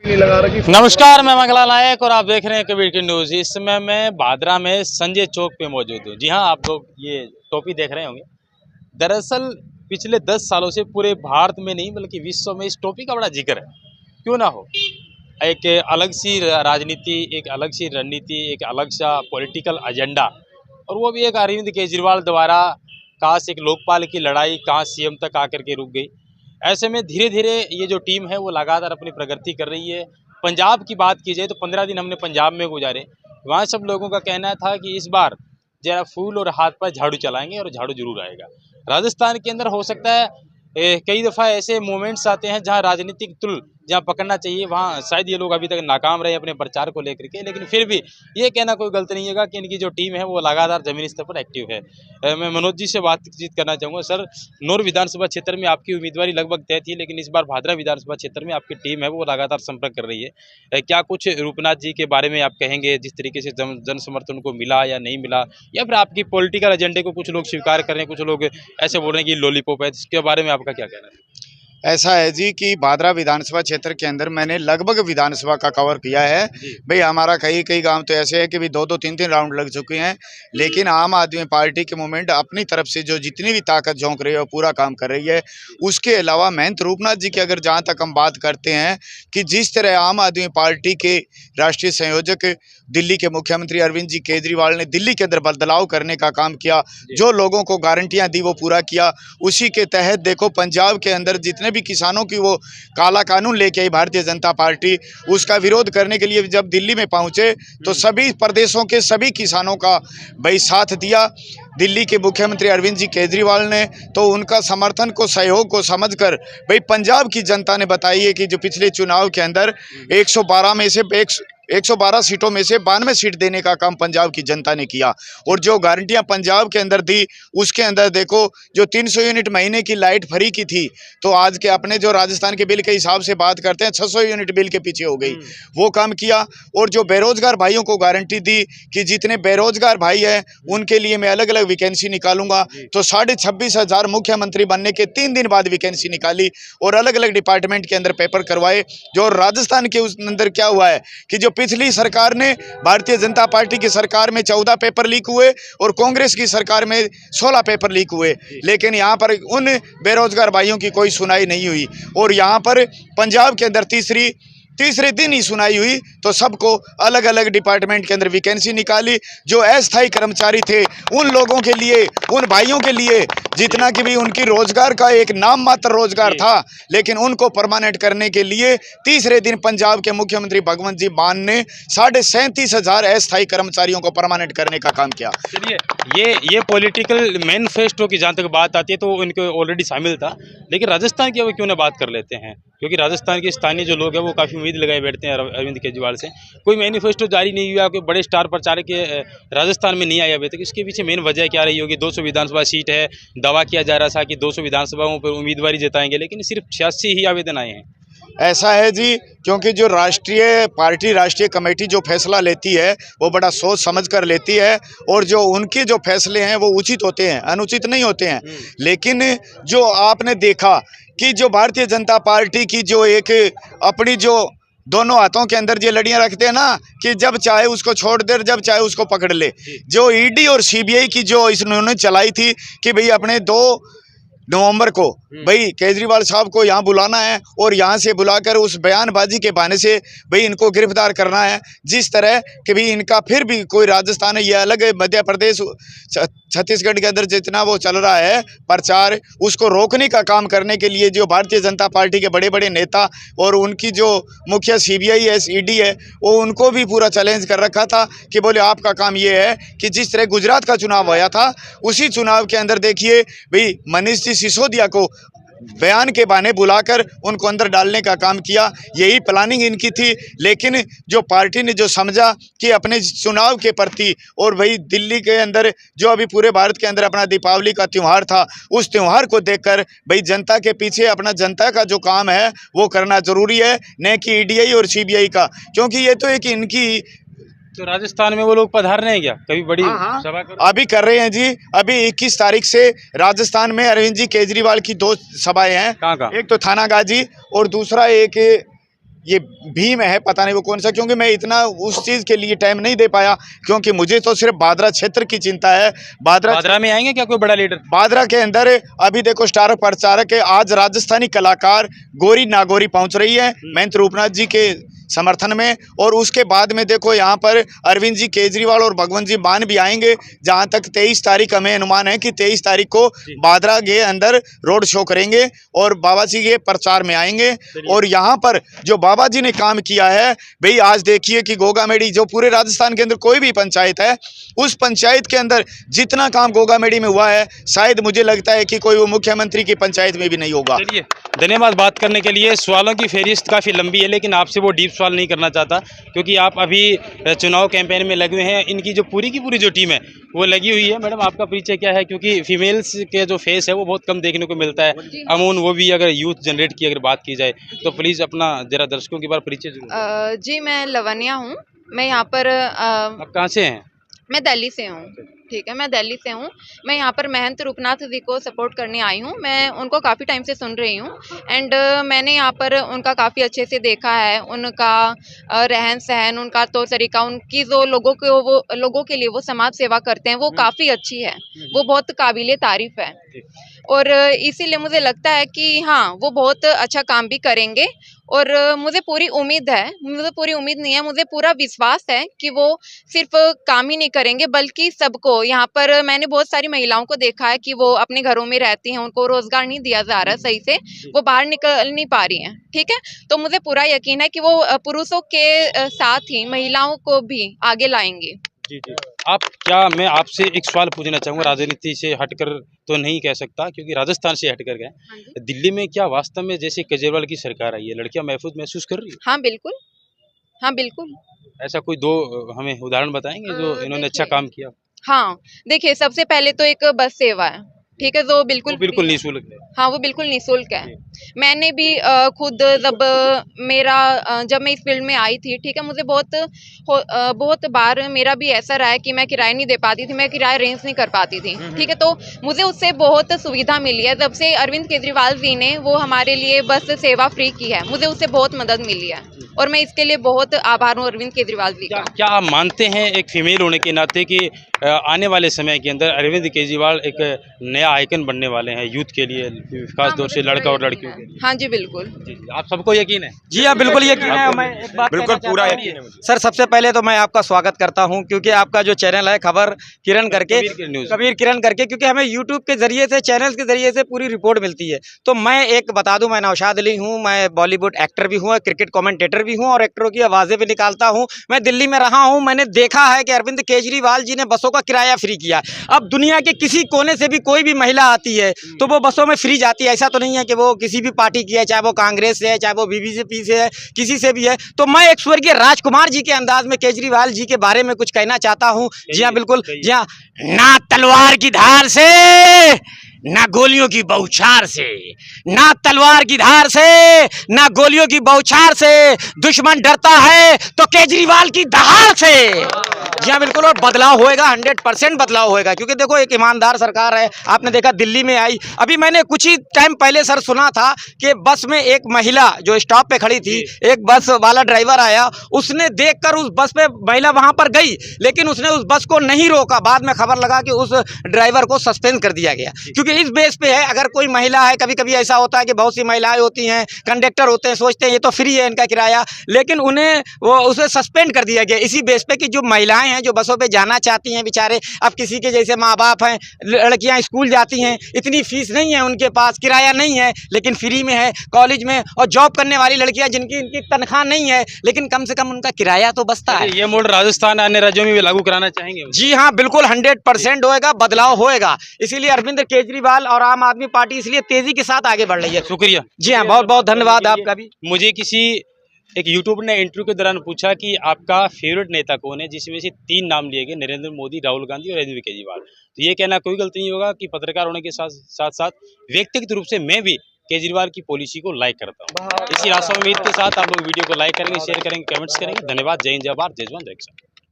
लगा रखी। नमस्कार, मैं मंगला नायक और आप देख रहे हैं कबीर की न्यूज़। इस समय मैं भादरा में संजय चौक पे मौजूद हूँ। जी हाँ, आप लोग ये टोपी देख रहे होंगे। दरअसल पिछले 10 सालों से पूरे भारत में नहीं बल्कि विश्व में इस टोपी का बड़ा जिक्र है। क्यों ना हो, एक अलग सी राजनीति, एक अलग सी रणनीति, एक अलग सा पॉलिटिकल एजेंडा, और वो भी एक अरविंद केजरीवाल द्वारा। काश एक लोकपाल की लड़ाई काश सीएम तक आकर के रुक गई। ऐसे में धीरे धीरे ये जो टीम है वो लगातार अपनी प्रगति कर रही है। पंजाब की बात की जाए तो 15 दिन हमने पंजाब में गुजारे। वहाँ सब लोगों का कहना था कि इस बार जरा फूल और हाथ पर झाड़ू चलाएंगे और झाड़ू जरूर आएगा। राजस्थान के अंदर हो सकता है कई दफ़ा ऐसे मोमेंट्स आते हैं जहाँ राजनीतिक तुल जहाँ पकड़ना चाहिए वहाँ शायद ये लोग अभी तक नाकाम रहे अपने प्रचार को लेकर के, लेकिन फिर भी ये कहना कोई गलत नहीं है कि इनकी जो टीम है वो लगातार जमीनी स्तर पर एक्टिव है। मैं मनोज जी से बातचीत करना चाहूँगा। सर, नूर विधानसभा क्षेत्र में आपकी उम्मीदवारी लगभग तय थी, लेकिन इस बार भादरा विधानसभा क्षेत्र में आपकी टीम है वो लगातार संपर्क कर रही है। क्या कुछ रूपनाथ जी के बारे में आप कहेंगे, जिस तरीके से जन समर्थन को मिला या नहीं मिला, या फिर आपकी पॉलिटिकल एजेंडे को कुछ लोग स्वीकार कर रहे हैं, कुछ लोग ऐसे बोल रहे हैं कि लॉलीपॉप है, इसके बारे में आपका क्या कहना है? ऐसा है जी कि भादरा विधानसभा क्षेत्र के अंदर मैंने लगभग विधानसभा का कवर किया है भाई। हमारा कई कई गांव तो ऐसे है कि भी 2-2 3-3 राउंड लग चुके हैं, लेकिन आम आदमी पार्टी के मूवमेंट अपनी तरफ से जो जितनी भी ताकत झोंक रही है वो पूरा काम कर रही है। उसके अलावा महंत रूपनाथ जी की अगर जहाँ तक हम बात करते हैं कि जिस तरह आम आदमी पार्टी के राष्ट्रीय संयोजक दिल्ली के मुख्यमंत्री अरविंद जी केजरीवाल ने दिल्ली के अंदर बदलाव करने का काम किया, जो लोगों को गारंटियां दी वो पूरा किया। उसी के तहत देखो पंजाब के अंदर जितने भी किसानों की वो काला कानून लेके आई भारतीय जनता पार्टी, उसका विरोध करने के लिए जब दिल्ली में पहुंचे तो सभी प्रदेशों के सभी किसानों का भाई साथ दिया दिल्ली के मुख्यमंत्री अरविंद जी केजरीवाल ने। तो उनका समर्थन को सहयोग को समझकर भाई पंजाब की जनता ने बताई है कि जो पिछले चुनाव के अंदर 112 में से 112 सीटों में से 92 सीट देने का काम पंजाब की जनता ने किया। और जो गारंटियां पंजाब के अंदर दी उसके अंदर देखो जो 300 यूनिट महीने की लाइट फ्री की थी, तो आज के अपने जो राजस्थान के बिल के हिसाब से बात करते हैं 600 यूनिट बिल के पीछे हो गई, वो काम किया। और जो बेरोजगार भाइयों को गारंटी दी कि जितने बेरोजगार भाई हैं उनके लिए मैं अलग अलग वैकेंसी निकालूंगा, तो 26,500 मुख्यमंत्री बनने के 3 दिन बाद वैकेंसी निकाली और अलग अलग डिपार्टमेंट के अंदर पेपर करवाए। जो राजस्थान के उस अंदर क्या हुआ है कि जो पिछली सरकार ने भारतीय जनता पार्टी की सरकार में 14 पेपर लीक हुए और कांग्रेस की सरकार में 16 पेपर लीक हुए, लेकिन यहाँ पर उन बेरोजगार भाइयों की कोई सुनाई नहीं हुई। और यहाँ पर पंजाब के अंदर तीसरे दिन ही सुनाई हुई, तो सबको अलग अलग डिपार्टमेंट के अंदर वैकेंसी निकाली। जो अस्थायी कर्मचारी थे उन लोगों के लिए, उन भाइयों के लिए जितना कि भी उनकी रोजगार का एक नाम मात्र रोजगार था, लेकिन उनको परमानेंट करने के लिए तीसरे दिन पंजाब के मुख्यमंत्री भगवंत जी मान ने 37,500 अस्थायी कर्मचारियों को परमानेंट करने का काम किया। चलिए, ये पॉलिटिकल मैनिफेस्टो की जहाँ तक बात आती है तो उनको ऑलरेडी शामिल था, लेकिन राजस्थान की अब क्यों ना बात कर लेते हैं, क्योंकि राजस्थान के स्थानीय जो लोग हैं वो काफ़ी उम्मीद लगाए बैठते हैं अरविंद केजरीवाल से। कोई मैनिफेस्टो जारी नहीं हुआ, कोई बड़े स्टार प्रचारक के राजस्थान में नहीं आए अभी तक। इसके पीछे मेन वजह क्या रही होगी? 200 विधानसभा सीट है, दावा किया जा रहा था कि 200 विधानसभाओं पर उम्मीदवारी जताएंगे, लेकिन सिर्फ 86 ही आवेदन आए हैं। ऐसा है जी, क्योंकि जो राष्ट्रीय कमेटी जो फैसला लेती है वो बड़ा सोच समझ कर लेती है, और जो उनके जो फैसले हैं वो उचित होते हैं, अनुचित नहीं होते हैं। लेकिन जो आपने देखा कि जो भारतीय जनता पार्टी की जो एक अपनी जो दोनों हाथों के अंदर ये लड़ियां रखते हैं ना कि जब चाहे उसको छोड़ दे, जब चाहे उसको पकड़ ले। जो ईडी और सीबीआई की जो इन्होंने चलाई थी कि भाई अपने 2 नवंबर को भाई केजरीवाल साहब को यहाँ बुलाना है और यहाँ से बुलाकर उस बयानबाजी के बहाने से भाई इनको गिरफ्तार करना है। जिस तरह कि भाई इनका फिर भी कोई राजस्थान है, ये अलग है, मध्य प्रदेश छत्तीसगढ़ के अंदर जितना वो चल रहा है प्रचार, उसको रोकने का काम करने के लिए जो भारतीय जनता पार्टी के बड़े बड़े नेता और उनकी जो मुख्य सीबीआई है, ईडी है, वो उनको भी पूरा चैलेंज कर रखा था कि बोले आपका काम ये है कि जिस तरह गुजरात का चुनाव हुआ था उसी चुनाव के अंदर देखिए भाई मनीष सिसोदिया को बयान के बहाने बुलाकर उनको अंदर डालने का काम किया। यही प्लानिंग इनकी थी, लेकिन जो पार्टी ने जो समझा कि अपने चुनाव के प्रति और भाई दिल्ली के अंदर जो अभी पूरे भारत के अंदर अपना दीपावली का त्यौहार था, उस त्यौहार को देखकर भाई जनता के पीछे अपना जनता का जो काम है वो करना जरूरी है, न कि ईडीआई और सीबीआई का, क्योंकि ये तो एक इनकी। तो राजस्थान में वो लोग पधार रहे हैं क्या कभी बड़ी सभा अभी कर रहे हैं जी। अभी 21 तारीख से राजस्थान में अरविंद जी केजरीवाल की 2 सभाएं हैं। कहाँ? एक तो थानागाजी और दूसरा एक ये भीम है, पता नहीं वो कौन सा, क्योंकि मैं इतना उस चीज़ के लिए टाइम नहीं दे पाया, क्योंकि मुझे तो सिर्फ बादरा क्षेत्र की चिंता है। बादरा में आएंगे क्या कोई बड़ा लीडर? बादरा के अंदर अभी देखो स्टार प्रचारक है, आज राजस्थानी कलाकार गौरी नागौरी पहुंच रही है महंत रूपनाथ जी के समर्थन में, और उसके बाद में देखो यहाँ पर अरविंद जी केजरीवाल और भगवंत जी मान भी आएंगे। जहाँ तक 23 तारीख हमें अनुमान है कि 23 तारीख को बादरा के अंदर रोड शो करेंगे और बाबा जी के प्रचार में आएंगे। और यहाँ पर जो बाबा जी ने काम किया है भाई, आज देखिए कि गोगामेडी जो पूरे राजस्थान के अंदर कोई भी पंचायत है, उस पंचायत के अंदर जितना काम गोगामेडी में हुआ है, शायद मुझे लगता है कि कोई वो मुख्यमंत्री की पंचायत में भी नहीं होगा। चलिए, धन्यवाद बात करने के लिए। सवालों की फेहरिस्त काफ़ी लंबी है, लेकिन आपसे वो डीप सवाल नहीं करना चाहता, क्योंकि आप अभी चुनाव कैंपेन में लगे हुए हैं। इनकी जो पूरी की पूरी जो टीम है वो लगी हुई है। मैडम, आपका परिचय क्या है? क्योंकि फीमेल्स के जो फेस है वो बहुत कम देखने को मिलता है। अमून, वो भी अगर यूथ जनरेट की अगर बात की जाए तो प्लीज़ अपना जरा दर्शकों के बारे परिचय जरूर। जी, मैं लवन्या हूँ। मैं यहाँ पर आप कहाँ से हैं? मैं दिल्ली से हूँ। ठीक है, मैं दिल्ली से हूँ। मैं यहाँ पर महंत रूपनाथ जी को सपोर्ट करने आई हूँ। मैं उनको काफ़ी टाइम से सुन रही हूँ एंड मैंने यहाँ पर उनका काफ़ी अच्छे से देखा है। उनका रहन सहन, उनका तौर तरीका, उनकी जो लोगों के लिए वो समाज सेवा करते हैं, वो काफ़ी अच्छी है। वो बहुत काबिले तारीफ़ है और इसीलिए मुझे लगता है कि हाँ, वो बहुत अच्छा काम भी करेंगे। और मुझे पूरी उम्मीद है, मुझे पूरी उम्मीद नहीं है, मुझे पूरा विश्वास है कि वो सिर्फ काम ही नहीं करेंगे बल्कि सबको, यहाँ पर मैंने बहुत सारी महिलाओं को देखा है कि वो अपने घरों में रहती हैं, उनको रोजगार नहीं दिया जा रहा सही से, वो बाहर निकल नहीं पा रही हैं। ठीक है, तो मुझे पूरा यकीन है कि वो पुरुषों के साथ ही महिलाओं को भी आगे लाएंगे। जी जी। मैं आपसे एक सवाल पूछना चाहूँगा, राजनीति से हटकर तो नहीं कह सकता, क्योंकि राजस्थान से हटकर गए। दिल्ली में क्या वास्तव में जैसे केजरीवाल की सरकार आई है, लड़कियां महफूज महसूस कर रही है? हाँ बिल्कुल, हाँ बिल्कुल। ऐसा कोई दो हमें उदाहरण बताएंगे जो इन्होंने अच्छा काम किया? हाँ, देखिए, सबसे पहले तो एक बस सेवा है, ठीक है, जो बिल्कुल निःशुल्क है। हाँ, वो बिल्कुल निःशुल्क है। मैंने भी खुद जब मैं इस फील्ड में आई थी, ठीक है, मुझे बहुत बार मेरा भी ऐसा रहा है कि मैं किराया नहीं दे पाती थी, मैं किराया अरेंज नहीं कर पाती थी। ठीक है, तो मुझे उससे बहुत सुविधा मिली है। जब से अरविंद केजरीवाल जी ने वो हमारे लिए बस सेवा फ्री की है, मुझे उससे बहुत मदद मिली है और मैं इसके लिए बहुत आभार हूँ अरविंद केजरीवाल जी का। क्या आप मानते हैं एक फीमेल होने के नाते कि आने वाले समय के अंदर अरविंद केजरीवाल एक नया आइकन बनने वाले हैं यूथ के लिए, खास तौर से लड़का और लड़कियों के लिए? हाँ जी, बिल्कुल। जी, आप सबको यकीन है? जी हाँ, बिल्कुल यकीन है। मैं एक बात बिल्कुल पूरा कहना यकीन है चाहता हूँ। सर, सबसे पहले तो मैं आपका स्वागत करता हूँ, क्योंकि आपका जो चैनल है खबर किरण करके, कबीर किरण करके, क्योंकि हमें यूट्यूब के जरिए से, चैनल के जरिए से पूरी रिपोर्ट मिलती है। तो मैं एक बता दूं, मैं नौशाद अली हूँ, मैं बॉलीवुड एक्टर भी हूँ, क्रिकेट कमेंटेटर भी हूँ और एक्टरों की आवाज़ें भी निकालता हूँ। मैं दिल्ली में रहा हूँ, मैंने देखा है कि अरविंद केजरीवाल जी ने बसों का किराया फ्री किया। अब दुनिया के किसी कोने से भी कोई भी महिला आती है तो वो बसों में फ्री जाती है। ऐसा तो नहीं है कि वो किसी भी पार्टी की है, चाहे वो कांग्रेस से है, चाहे वो बीजेपी से है, किसी से भी है। तो मैं एक स्वर्गीय राजकुमार जी के अंदाज में केजरीवाल जी के बारे में कुछ कहना चाहता हूँ। जी हाँ, बिल्कुल। जी हाँ, ना तलवार की धार से, ना गोलियों की बौछार से, ना तलवार की धार से, ना गोलियों की बौछार से दुश्मन डरता है तो केजरीवाल की दहाड़ से। जी हाँ, बिल्कुल। और बदलाव होएगा, 100% बदलाव होएगा, क्योंकि देखो एक ईमानदार सरकार है। आपने देखा दिल्ली में आई, अभी मैंने कुछ ही टाइम पहले सर सुना था कि बस में एक महिला जो स्टॉप पे खड़ी थी, एक बस वाला ड्राइवर आया, उसने देखकर उस बस पे, महिला वहां पर गई लेकिन उसने उस बस को नहीं रोका। बाद में खबर लगा कि उस ड्राइवर को सस्पेंड कर दिया गया, क्योंकि इस बेस पे है। अगर कोई महिला है, कभी कभी ऐसा होता है कि बहुत सी महिलाएं होती हैं, कंडक्टर होते हैं, सोचते हैं ये तो फ्री है इनका किराया, लेकिन उसे सस्पेंड कर दिया गया इसी बेस पे कि जो महिलाएं हैं जो बसों पे जाना चाहती हैं, बेचारे अब किसी के जैसे माँ बाप हैं, लड़कियां स्कूल जाती हैं, इतनी फीस नहीं है उनके पास, किराया नहीं है, लेकिन फ्री में है कॉलेज में। और जॉब करने वाली लड़कियां जिनकी इनकी तनख्वाह नहीं है, लेकिन कम से कम उनका किराया तो बचता है। ये मोड राजस्थान अन्य राज्यों में भी लागू कराना चाहेंगे? जी हाँ, बिल्कुल 100% होएगा, बदलाव होएगा। इसीलिए अरविंद केजरीवाल और आम आदमी पार्टी इसलिए तेजी के साथ आगे बढ़ रही है। शुक्रिया। जी हाँ, बहुत बहुत धन्यवाद आपका भी। मुझे किसी एक यूट्यूबर ने इंटरव्यू के दौरान पूछा कि आपका फेवरेट नेता कौन है, जिसमें से 3 नाम लिए गए, नरेंद्र मोदी, राहुल गांधी और अरविंद केजरीवाल। तो ये कहना कोई गलती नहीं होगा कि पत्रकार होने के साथ साथ व्यक्तिगत रूप से मैं भी केजरीवाल की पॉलिसी को लाइक करता हूँ। इसी आशा उम्मीद के साथ आप लोग वीडियो को लाइक करेंगे, शेयर करेंगे, कमेंट्स करेंगे। धन्यवाद। जय हिंद, जय भारत, जय जवान, जय किसान।